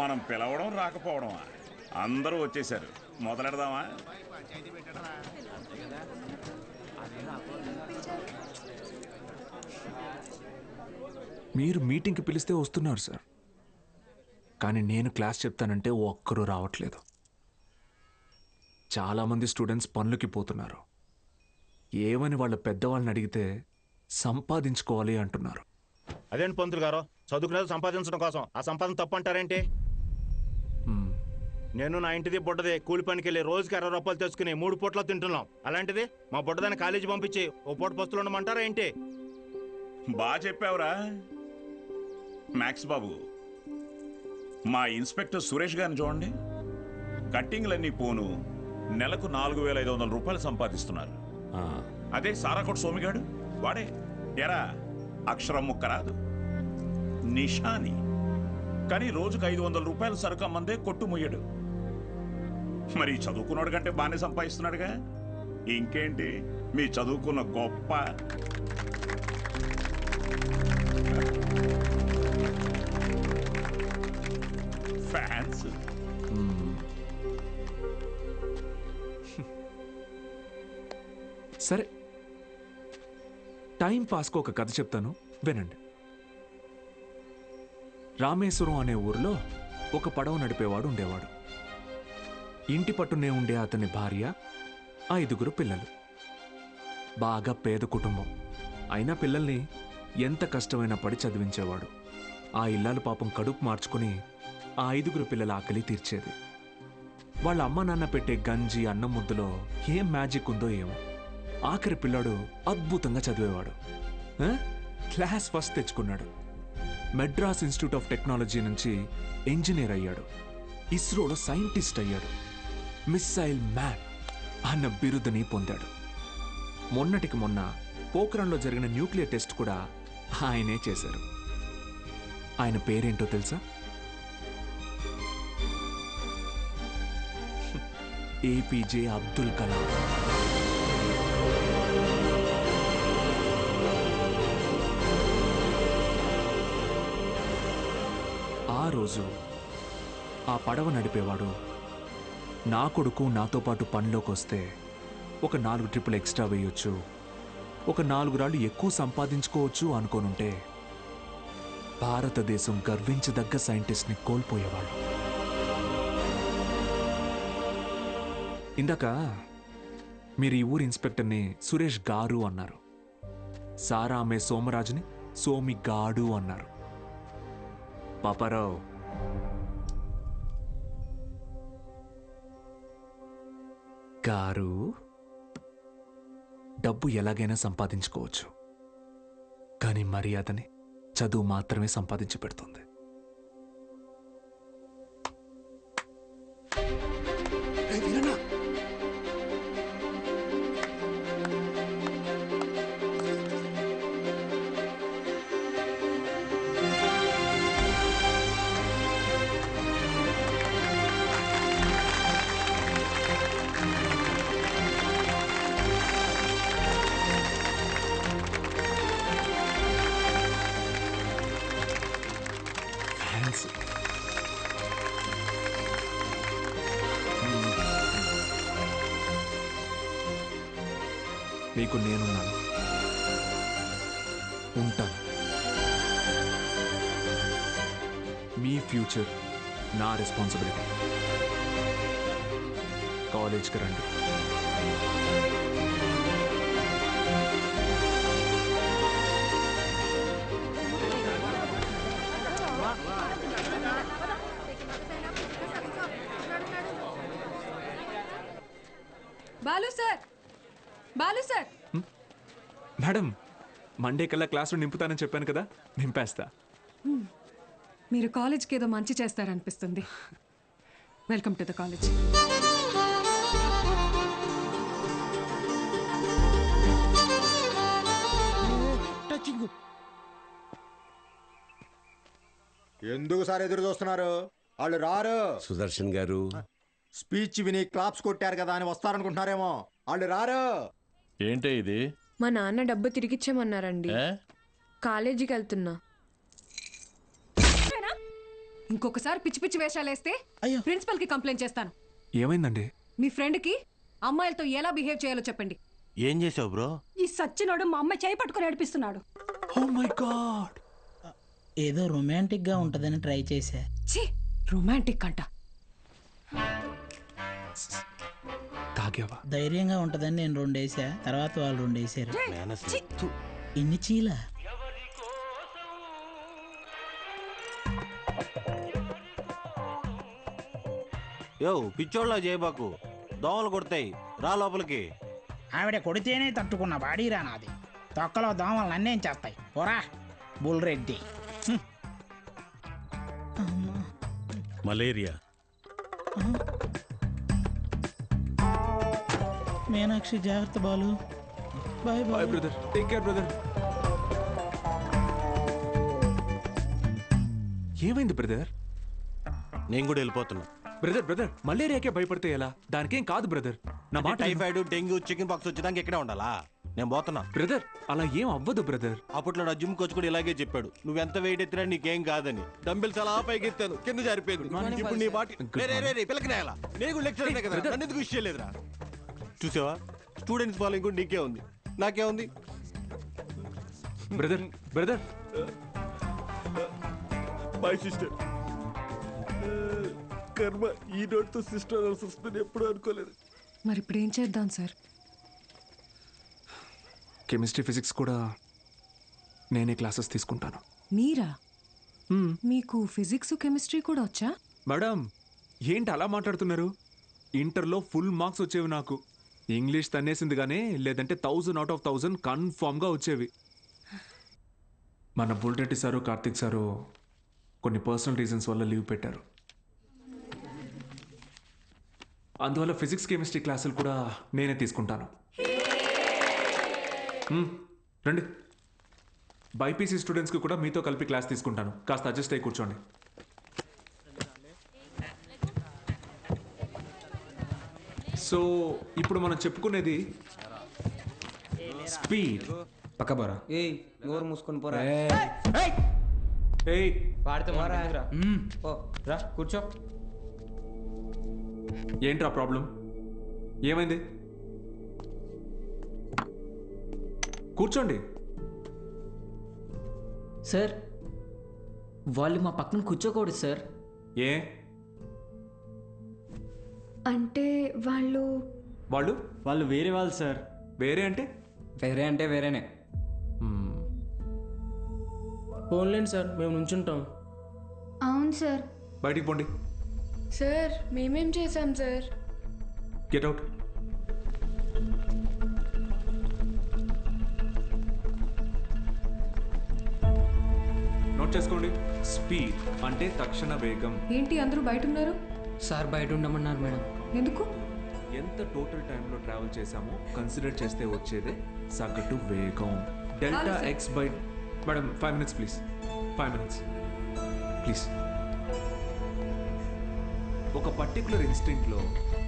మనం పిలవడం రాకపోవడమా? అందరూ వచ్చేసారు, మొదలెడదామా? మీరు మీటింగ్కి పిలిస్తే వస్తున్నారు సార్, కానీ నేను క్లాస్ చెప్తానంటే ఒక్కరూ రావట్లేదు. చాలామంది స్టూడెంట్స్ పనులకి పోతున్నారు. ఏమని వాళ్ళ పెద్దవాళ్ళని అడిగితే సంపాదించుకోవాలి అంటున్నారు. అదేంటి పంతులు గారు, చదువుకునేది సంపాదించడం కోసం, ఆ సంపాదన తప్పు అంటారేంటి? నేను నా ఇంటిది బుడ్డది కూలి పనికి వెళ్ళి రోజుకి 60 రూపాయలు తెచ్చుకుని 3 పూట్ల తింటున్నాం. అలాంటిది మా బుడ్డదాన్ని కాలేజీ పంపించి ఓ పూట పస్తులు ఉండమంటారా ఏంటి? బాగా చెప్పావురా మ్యాక్స్ బాబు. మా ఇన్స్పెక్టర్ సురేష్ గారిని చూడండి, కట్టింగ్లన్నీ పోను నెలకు 4,500 రూపాయలు సంపాదిస్తున్నారు. అదే సారాకోట్ సోమిగాడు, వాడే ఎరా అక్షరం ముక్క రాదు, నిషాని, కానీ రోజుకు 500 రూపాయలు సరుకు అమ్మందే కొట్టు ముయ్యడు. మరి చదువుకున్నాడు కంటే బాగానే సంపాదిస్తున్నాడుగా. ఇంకేంటి మీ చదువుకున్న గొప్ప. ఫ్యాన్స్. సరే, టైం పాస్కు ఒక కథ చెప్తాను, వినండి. రామేశ్వరం అనే ఊరిలో ఒక పడవ నడిపేవాడు ఉండేవాడు. ఇంటి పట్టునే ఉండే అతని భార్య, 5 పిల్లలు. బాగా పేద కుటుంబం అయినా పిల్లల్ని ఎంత కష్టమైనా పడి చదివించేవాడు. ఆ ఇల్లాలు పాపం కడుపు మార్చుకుని ఆ 5 పిల్లల ఆకలి తీర్చేది. వాళ్ళ అమ్మ నాన్న పెట్టే గంజి అన్నం ముద్దలో ఏం మ్యాజిక్ ఉందో ఏమో, ఆఖరి పిల్లాడు అద్భుతంగా చదివేవాడు. క్లాస్ ఫస్ట్ తెచ్చుకున్నాడు. మెడ్రాస్ ఇన్స్టిట్యూట్ ఆఫ్ టెక్నాలజీ నుంచి ఇంజనీర్ అయ్యాడు. ఇస్రోలో సైంటిస్ట్ అయ్యాడు. మిస్సైల్ మ్యాన్ అన్న బిరుదుని పొందాడు. మొన్నటికి మొన్న పోఖ్రాన్లో జరిగిన న్యూక్లియర్ టెస్ట్ కూడా ఆయనే చేశారు. ఆయన పేరేంటో తెలుసా? ఏపీజే అబ్దుల్ కలాం. ఆ రోజు ఆ పడవ నడిపేవాడు, నా కొడుకు నాతో పాటు పనిలోకి వస్తే ఒక 4 ట్రిప్పులు ఎక్స్ట్రా వేయొచ్చు, ఒక 4 రాళ్ళు ఎక్కువ సంపాదించుకోవచ్చు అనుకోనుంటే భారతదేశం గర్వించదగ్గ సైంటిస్ట్ని కోల్పోయేవాళ్ళు. ఇందాక మీరు ఈ ఊరి ఇన్స్పెక్టర్ని సురేష్ గారు అన్నారు. సారా అమ్మే సోమరాజుని సోమి గాడు అన్నారు. పాపారావు, గారు, డబ్బు ఎలాగైనా సంపాదించుకోవచ్చు, కానీ మర్యాదని చదువు మాత్రమే సంపాదించి పెడుతుంది. మీకు నేనున్నాను, ఉంటాను. మీ ఫ్యూచర్ నా రెస్పాన్సిబిలిటీ. కాలేజ్కి రండి. Balu sir, Balu sir. Madam, Monday కల్లా క్లాసులు నింపుతానని చెప్పాను కదా, నింపేస్తా. మీరు కాలేజ్కి ఏదో మంచి చేస్తారనిపిస్తుంది. Welcome to the college. ఎందుకు సార్ ఎదురు చూస్తున్నారు? వాళ్ళు రారు. సుదర్శన్ గారు, స్పీచ్ విని క్లాప్స్ కొట్టారు కదా అని వస్తారనుకుంటున్నారేమో. వాళ్ళు రారు. ఏంటే ఇది? మా నాన్న డబ్బు తిరిగిచ్చామన్నారండి. కాలేజీకి వెళ్తున్నా. ఇంకొకసారి పిచ్చి పిచ్చి వేషాలు వేస్తే అయ్యో. ప్రిన్సిపల్ కి కంప్లైంట్ చేస్తాను. ఏమైందండి? మీ ఫ్రెండ్ కి అమ్మాయిలతో ఎలా బిహేవ్ చేయాలో చెప్పండి. ఏం చేసావు బ్రో? ఈ సచ్చినోడు మా అమ్మాయి చేయి పట్టుకొని నడిపిస్తున్నాడు. Oh my God. ఏదో రొమాంటిక్ గా ఉంటదని ట్రై చేశా. ఛీ, రొమాంటిక్ అంట. తాగావా? ధైర్యంగా ఉంటదని నేను 2 వేసా, తర్వాత వాళ్ళు 2 వేసారు. ఇన్ని చీల యో పిచ్చోళ్ళ చేయబాకు, దోమలు కొడతాయి, రా లోపలికి. ఆవిడ కొడితేనే తట్టుకున్న బాడీరా నాది. తొక్కలో దోమలు నన్నేం చేస్తాయి. పోరా బుల్రెడ్డి. మలేరియా. మీనాక్షి జాగ్రత్త Balu. Bye bye brother, take care brother. ఏమైంది బ్రదర్? నేను కూడా వెళ్ళిపోతున్నా. బ్రదర్ బ్రదర్, మలేరియాకే భయపడితే ఎలా? దానికేం కాదు బ్రదర్, నా మాట విను. టైఫాయిడ్, డెంగ్యూ, చికెన్ పాక్స్ వచ్చేదానికి ఇక్కడే ఉండాలా? నేను పోతున్నా. బ్రదర్ అలా ఏం అవ్వదు బ్రదర్. అప్పట్లో నా జిమ్ కోచ్ కూడా ఇలాగే చెప్పాడు, నువ్వెంత వెయిట్ ఎత్తినా నీకేం కాదని. డంబెల్స్ అలా పైకి ఎత్తాను, కింద జారిపోయింది. ఇప్పుడు నీ బాటి పిల్లకి నేలా? నేను కూడా లెక్చర్ కదా, నన్ను ఎందుకు విషయం లేదురా? చూసావా, స్టూడెంట్స్ ఫాలోయింగ్ కూడా నీకే ఉంది, నాకే ఉంది. Brother brother, my sister. కర్మ ఈ నోట్తో సిస్టర్ వస్తుంది ఎప్పుడు అనుకోలేదు. మరి ఇప్పుడు ఏం చేద్దాం సార్? కెమిస్ట్రీ ఫిజిక్స్ కూడా నేనే క్లాసెస్ తీసుకుంటాను. మీరా? మీకు ఫిజిక్స్ కెమిస్ట్రీ కూడా వచ్చా? మేడం ఏంటి అలా మాట్లాడుతున్నారు? ఇంటర్లో ఫుల్ మార్క్స్ వచ్చేవి నాకు. ఇంగ్లీష్ తన్నేసింది కానీ లేదంటే 1000 out of 1000 కన్ఫామ్గా వచ్చేవి. మన బుల్రెడ్డి సారు, కార్తిక్ సారు కొన్ని పర్సనల్ రీజన్స్ వల్ల లీవ్ పెట్టారు. అందువల్ల ఫిజిక్స్ కెమిస్ట్రీ క్లాసులు కూడా నేనే తీసుకుంటాను. రండి, బైపీసీ స్టూడెంట్స్కి కూడా మీతో కలిపి క్లాస్ తీసుకుంటాను. కాస్త అడ్జస్ట్ అయ్యి కూర్చోండి. సో ఇప్పుడు మనం చెప్పుకునేది స్పీడ్. పక్క పోరా. ఏయ్ నోరు మూసుకొని పోరా. ఏయ్ వాడితే మారా. ఓ రా కూర్చో. ఏంట్రా ప్రాబ్లం? ఏమైంది? కూర్చోండి. సార్ వాళ్ళు మా పక్కన కూర్చోకూడదు సార్. ఏ అంటే వాళ్ళు వాళ్ళు వాళ్ళు వేరే వాళ్ళు సార్. వేరే అంటే? వేరే అంటే వేరేనే. ఫోన్లేండి సార్, మేము నుంచుంటాం. అవును సార్. బయటికి పోండి. సార్ మేమేం చేశాం సార్? Get out. నోట్ చేసుకోండి. స్పీడ్ అంటే తక్షణ వేగం. ఏంటి అందరూ బయట ఉన్నారు? సార్ బయట ఉండమన్నారు మేడం. ఎందుకు? ఎంత టోటల్ టైంలో ట్రావెల్ చేశామో కన్సిడర్ చేస్తే వచ్చేదే సగటు వేగం. Delta X by. Madam 5 minutes please. 5 minutes please. ఒక పర్టికులర్ ఇన్స్టింక్ట్లో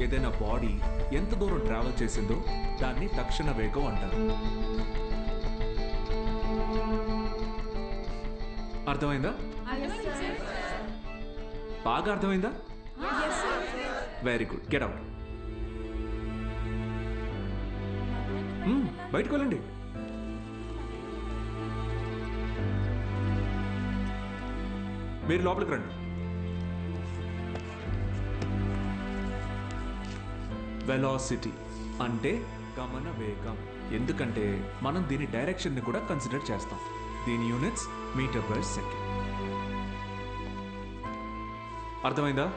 ఏదైనా బాడీ ఎంత దూరం ట్రావెల్ చేసిందో దాన్ని తక్షణ వేగం అంటారు. అర్థమైందా? బాగా అర్థమైందా? Very good. Get out. బయటకు వెళ్ళండి. మీరు లోపలికి రండి. వెలాసిటీ అంటే గమన వేగం. ఎందుకంటే మనం దీని డైరెక్షన్ని కూడా కన్సిడర్ చేస్తాం. దీని యూనిట్స్ మీటర్ పర్ సెకండ్. అర్థమైందా?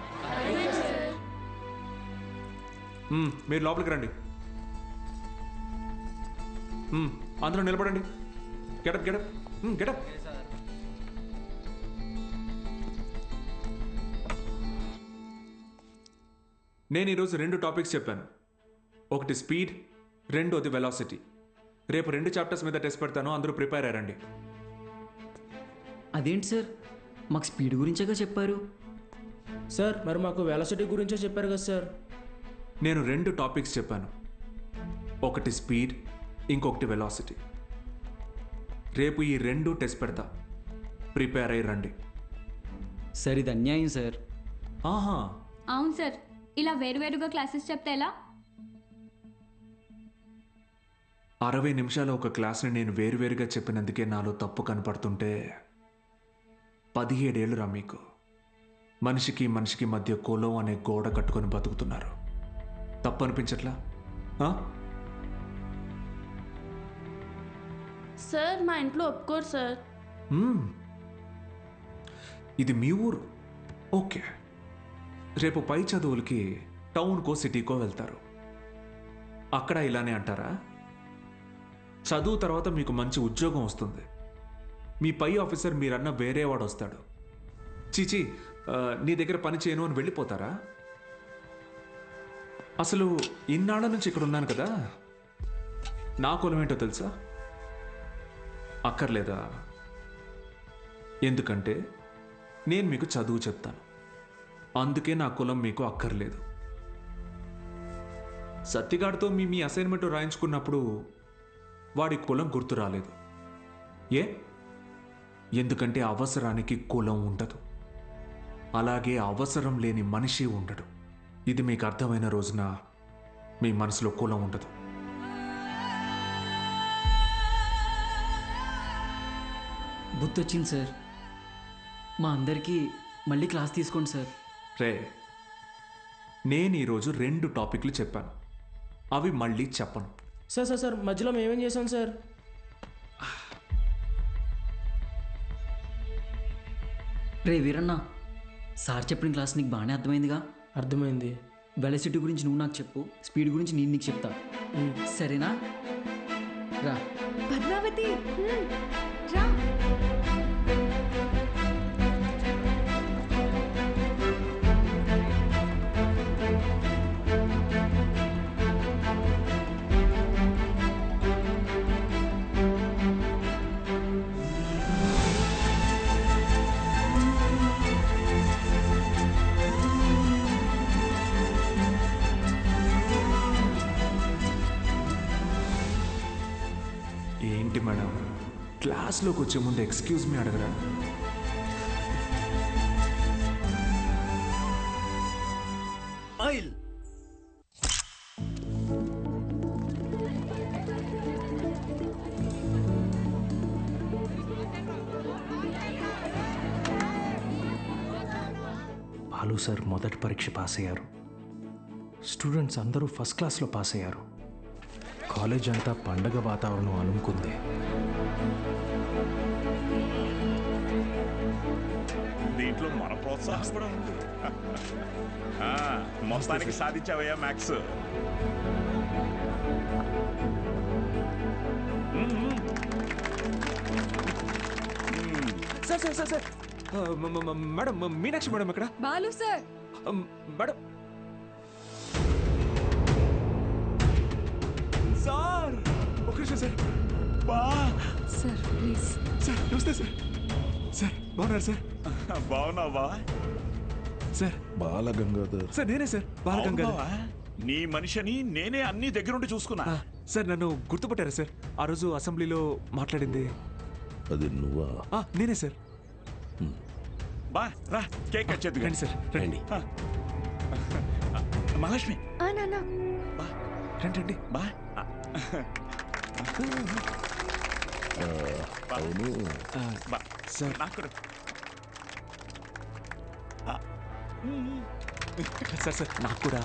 మీరు లోపలికి రండి. అందరూ నిలబడండి. Get up get up get up. నేను ఈరోజు 2 టాపిక్స్ చెప్పాను. ఒకటి స్పీడ్, రెండోది వెలాసిటీ. రేపు 2 చాప్టర్స్ మీద టెస్ట్ పెడతాను, అందరూ ప్రిపేర్ అయ్యారండి. అదేంటి సార్, మాకు స్పీడ్ గురించేగా చెప్పారు. సార్ మరి మాకు వెలాసిటీ గురించే చెప్పారు కదా సార్. నేను 2 టాపిక్స్ చెప్పాను. ఒకటి స్పీడ్, ఇంకొకటి వెలాసిటీ. రేపు ఈ 2 టెస్ట్ పెడతా, ప్రిపేర్ అయ్యి రండి. సార్ ఇది అన్యాయం సార్. ఆహా, అవును సార్, ఇలా వేరువేరుగా క్లాసెస్ చెప్తే ఎలా? 60 నిమిషాల ఒక క్లాస్ని నేను వేరువేరుగా చెప్పినందుకే నాలో తప్పు కనపడుతుంటే 17 ఏళ్ళురా మీకు. మనిషికి మనిషికి మధ్య కులం అనే గోడ కట్టుకొని బతుకుతున్నారు. తప్పు అనిపించట్లా? ఆ? సార్ మా ఇంట్లో ఒప్పుకోరు సార్. ఇది మీ ఊరు, ఓకే. రేపు పై చదువులకి టౌన్కో సిటీకో వెళ్తారు. అక్కడ ఇలానే అంటారా? చదువు తర్వాత మీకు మంచి ఉద్యోగం వస్తుంది. మీ పై ఆఫీసర్ మీరన్న వేరేవాడు వస్తాడు. చీచి, నీ దగ్గర పని చేయను అని వెళ్ళిపోతారా? అసలు ఇన్నాళ్ళ నుంచి ఇక్కడ ఉన్నాను కదా, నా కులం ఏంటో తెలుసా? అక్కర్లేదా? ఎందుకంటే నేను మీకు చదువు చెప్తాను, అందుకే నా కులం మీకు అక్కర్లేదు. సత్తిగాడితో మీ అసైన్మెంట్ రాయించుకున్నప్పుడు వాడి కులం గుర్తు రాలేదు. ఏ? ఎందుకంటే అవసరానికి కులం ఉండదు, అలాగే అవసరం లేని మనిషి ఉండడు. ఇది మీకు అర్థమైన రోజున మీ మనసులో కులం ఉండదు. బుద్ధి వచ్చింది సార్. మా అందరికీ మళ్ళీ క్లాస్ తీసుకోండి సార్. రే, నేను ఈరోజు 2 టాపిక్లు చెప్పాను, అవి మళ్ళీ చెప్పను. సార్ మధ్యలో మేమేం చేసాం సార్? రే వీరన్న, సార్ చెప్పిన క్లాస్ నీకు బాగానే అర్థమైందిగా? అర్థమైంది. వెలసిటీ గురించి నువ్వు నాకు చెప్పు, స్పీడ్ గురించి నేను నీకు చెప్తా, సరేనా? రా. పద్మావతి రా. ఏంటి మేడం, క్లాస్లోకి వచ్చే ముందు ఎక్స్క్యూజ్ మీ అడగరా? ఆయిల్ బాలు సార్ మొదటి పరీక్ష పాస్ అయ్యారు. స్టూడెంట్స్ అందరూ ఫస్ట్ క్లాస్లో పాస్ అయ్యారు. కాలేజ్ అంతా పండగ వాతావరణం అలుముకుంది. దీంట్లో మన ప్రోత్సాహం కూడా ఉంది. మొత్తానికి సాధించావయ్యా maths. Sir madam, Meenakshi madam ఇక్కడ. బాలు సార్. మేడం సార్, ఒక నిమిషం సార్. Sir please. సార్ నమస్తే సార్. సార్ బాగున్నారు సార్? బాగున్నావా సార్? బాలగంగాధర్ సార్ నేనే సార్, బాలగంగాధర్. నీ మనిషిని నేనే అన్ని దగ్గరుండి చూసుకున్నా. సార్ నన్ను గుర్తుపట్టారా సార్? ఆ రోజు అసెంబ్లీలో మాట్లాడింది అది నువ్వా? నేనే సార్. బా రా, కేక్ కట్ చేద్దు. రండి సార్, రండి. మహాలక్ష్మి బా, రండి రండి. బా. అవును బా సార్. నాకు సార్ నాకు కూడా